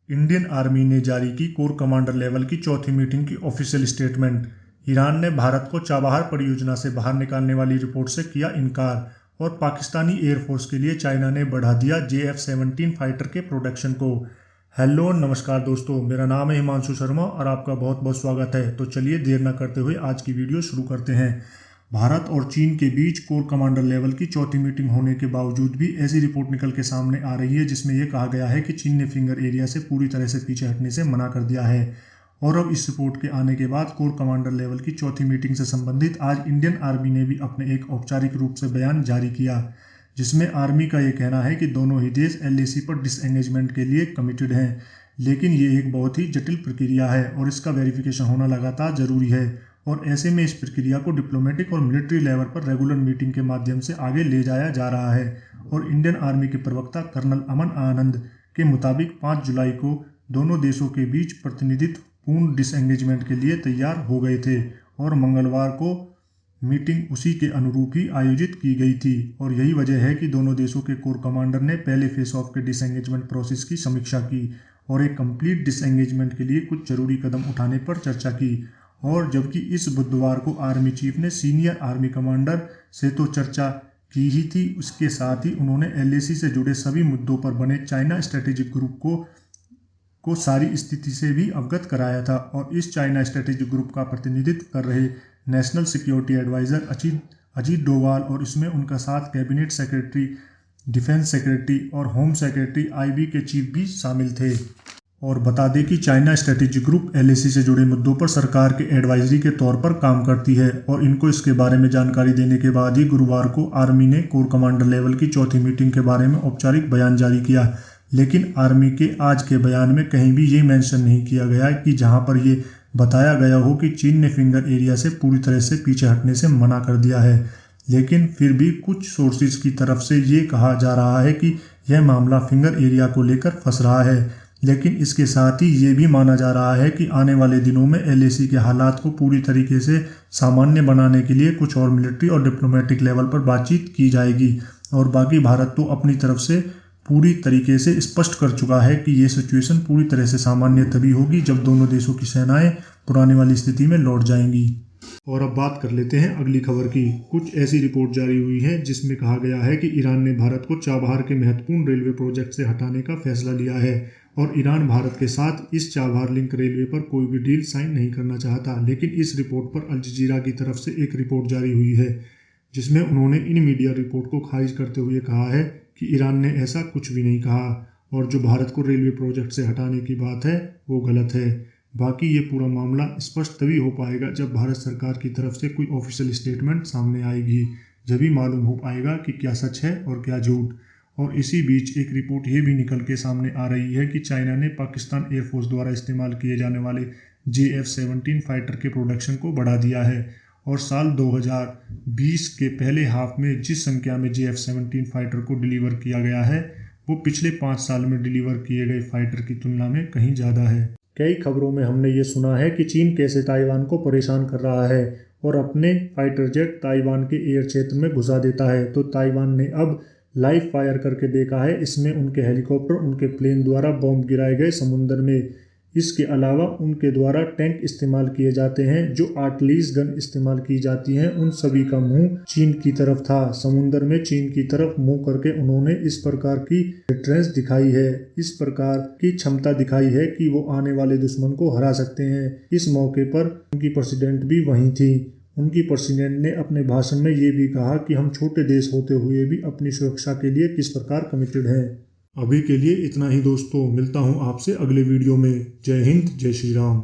Indian army ने जारी की कोर कमांडर लेवल की चौथी मीटिंग की ऑफिशियल स्टेटमेंट। ईरान ने भारत को चाबहार परियोजना से बाहर निकालने वाली रिपोर्ट से किया इनकार और पाकिस्तानी एयरफोर्स के लिए चाइना ने बढ़ा दिया JF-17 फाइटर के प्रोडक्शन को। हेलो नमस्कार दोस्तों, मेरा नाम है हिमांशु शर्मा और आपका बहुत बहुत स्वागत है। तो चलिए देर न करते हुए आज की वीडियो शुरू करते हैं। भारत और चीन के बीच कोर कमांडर लेवल की चौथी मीटिंग होने के बावजूद भी ऐसी रिपोर्ट निकल के सामने आ रही है जिसमें यह कहा गया है कि चीन ने फिंगर एरिया से पूरी तरह से पीछे हटने से मना कर दिया है। और अब इस रिपोर्ट के आने के बाद कोर कमांडर लेवल की चौथी मीटिंग से संबंधित आज इंडियन आर्मी ने भी अपने एक औपचारिक रूप से बयान जारी किया, जिसमें आर्मी का ये कहना है कि दोनों ही देश LAC पर डिसएंगेजमेंट के लिए कमिटेड हैं, लेकिन ये एक बहुत ही जटिल प्रक्रिया है और इसका वेरिफिकेशन होना लगातार जरूरी है। और ऐसे में इस प्रक्रिया को डिप्लोमेटिक और मिलिट्री लेवल पर रेगुलर मीटिंग के माध्यम से आगे ले जाया जा रहा है। और इंडियन आर्मी के प्रवक्ता कर्नल अमन आनंद के मुताबिक 5 जुलाई को दोनों देशों के बीच प्रतिनिधित्व पूर्ण डिसएंगेजमेंट के लिए तैयार हो गए थे और मंगलवार को मीटिंग उसी के अनुरूप ही आयोजित की गई थी। और यही वजह है कि दोनों देशों के कोर कमांडर ने पहले फेस ऑफ के डिसएंगेजमेंट प्रोसेस की समीक्षा की और एक कंप्लीट डिसएंगेजमेंट के लिए कुछ जरूरी कदम उठाने पर चर्चा की। और जबकि इस बुधवार को आर्मी चीफ ने सीनियर आर्मी कमांडर से तो चर्चा की ही थी, उसके साथ ही उन्होंने LAC से जुड़े सभी मुद्दों पर बने चाइना स्ट्रेटेजिक ग्रुप को सारी स्थिति से भी अवगत कराया था। और इस चाइना स्ट्रेटेजिक ग्रुप का प्रतिनिधित्व कर रहे national security advisor Ajit Doval और इसमें उनका साथ कैबिनेट सेक्रेटरी, डिफेंस सेक्रेटरी और होम सेक्रेटरी IB के चीफ भी शामिल थे। और बता दें कि चाइना स्ट्रेटेजिक ग्रुप LAC से जुड़े मुद्दों पर सरकार के एडवाइजरी के तौर पर काम करती है और इनको इसके बारे में जानकारी देने के बाद ही गुरुवार को आर्मी ने कोर कमांडर लेवल की चौथी मीटिंग के बारे में औपचारिक बयान जारी किया। लेकिन आर्मी के आज के बयान में कहीं भी ये मेंशन नहीं किया गया कि जहां पर ये बताया गया हो कि चीन ने फिंगर एरिया से पूरी तरह से पीछे हटने से मना कर दिया है। लेकिन फिर भी कुछ सोर्सेज की तरफ से ये कहा जा रहा है कि यह मामला फिंगर एरिया को लेकर फंस रहा है। लेकिन इसके साथ ही ये भी माना जा रहा है कि आने वाले दिनों में LAC के हालात को पूरी तरीके से सामान्य बनाने के लिए कुछ और मिलिट्री और डिप्लोमेटिक लेवल पर बातचीत की जाएगी। और बाकी भारत तो अपनी तरफ से पूरी तरीके से स्पष्ट कर चुका है कि ये सिचुएशन पूरी तरह से सामान्य तभी होगी जब दोनों देशों की सेनाएं पुराने वाली स्थिति में लौट जाएंगी। और अब बात कर लेते हैं अगली खबर की। कुछ ऐसी रिपोर्ट जारी हुई है जिसमें कहा गया है कि ईरान ने भारत को चाबहार के महत्वपूर्ण रेलवे प्रोजेक्ट से हटाने का फैसला लिया है और ईरान भारत के साथ इस चाबहार लिंक रेलवे पर कोई भी डील साइन नहीं करना चाहता। लेकिन इस रिपोर्ट पर अल जजीरा की तरफ से एक रिपोर्ट जारी हुई है जिसमें उन्होंने इन मीडिया रिपोर्ट को खारिज करते हुए कहा है कि ईरान ने ऐसा कुछ भी नहीं कहा और जो भारत को रेलवे प्रोजेक्ट से हटाने की बात है वो गलत है। बाकी ये पूरा मामला स्पष्ट तभी हो पाएगा जब भारत सरकार की तरफ से कोई ऑफिशियल स्टेटमेंट सामने आएगी, जब भी मालूम हो पाएगा कि क्या सच है और क्या झूठ। और इसी बीच एक रिपोर्ट ये भी निकल के सामने आ रही है कि चाइना ने पाकिस्तान एयरफोर्स द्वारा इस्तेमाल किए जाने वाले JF-17 फाइटर के प्रोडक्शन को बढ़ा दिया है और साल 2020 के पहले हाफ में जिस संख्या में JF-17 फाइटर को डिलीवर किया गया है वो पिछले 5 साल में डिलीवर किए गए फाइटर की तुलना में कहीं ज़्यादा है। कई खबरों में हमने ये सुना है कि चीन कैसे ताइवान को परेशान कर रहा है और अपने फाइटर जेट ताइवान के एयर क्षेत्र में घुसा देता है। तो ताइवान ने अब लाइव फायर करके देखा है, इसमें उनके हेलीकॉप्टर उनके प्लेन द्वारा बॉम्ब गिराए गए समुद्र में। इसके अलावा उनके द्वारा टैंक इस्तेमाल किए जाते हैं, जो आर्टिलरीज गन इस्तेमाल की जाती हैं, उन सभी का मुंह चीन की तरफ था। समुद्र में चीन की तरफ मुंह करके उन्होंने इस प्रकार की डिटरेंस दिखाई है, इस प्रकार की क्षमता दिखाई है कि वो आने वाले दुश्मन को हरा सकते हैं। इस मौके पर उनकी प्रेसिडेंट भी वहीं थी। उनकी प्रेसिडेंट ने अपने भाषण में ये भी कहा कि हम छोटे देश होते हुए भी अपनी सुरक्षा के लिए किस प्रकार कमिटेड हैं। अभी के लिए इतना ही दोस्तों, मिलता हूँ आपसे अगले वीडियो में। जय हिंद, जय श्री राम।